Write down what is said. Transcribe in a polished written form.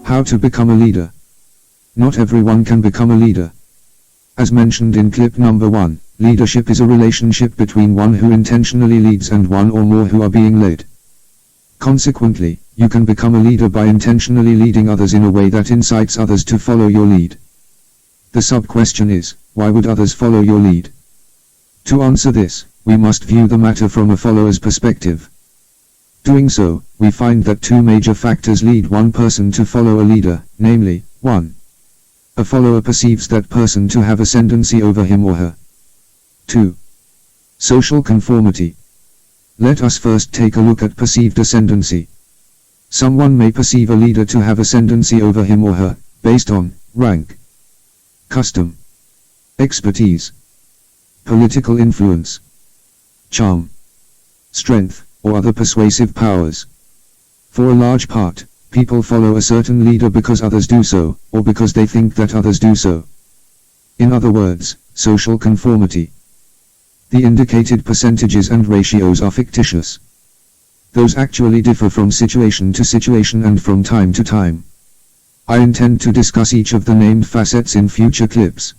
How to become a leader. Not everyone can become a leader. As mentioned in clip number 1, leadership is a relationship between one who intentionally leads and one or more who are being led. Consequently, you can become a leader by intentionally leading others in a way that incites others to follow your lead. The sub-question is, why would others follow your lead? To answer this, we must view the matter from a follower's perspective. Doing so, we find that two major factors lead one person to follow a leader, namely, 1. A follower perceives that person to have ascendancy over him or her. 2. Social conformity. Let us first take a look at perceived ascendancy. Someone may perceive a leader to have ascendancy over him or her, based on rank, custom, expertise, political influence, charm, strength, or other persuasive powers. For a large part, people follow a certain leader because others do so, or because they think that others do so. In other words, social conformity. The indicated percentages and ratios are fictitious. Those actually differ from situation to situation and from time to time. I intend to discuss each of the named facets in future clips.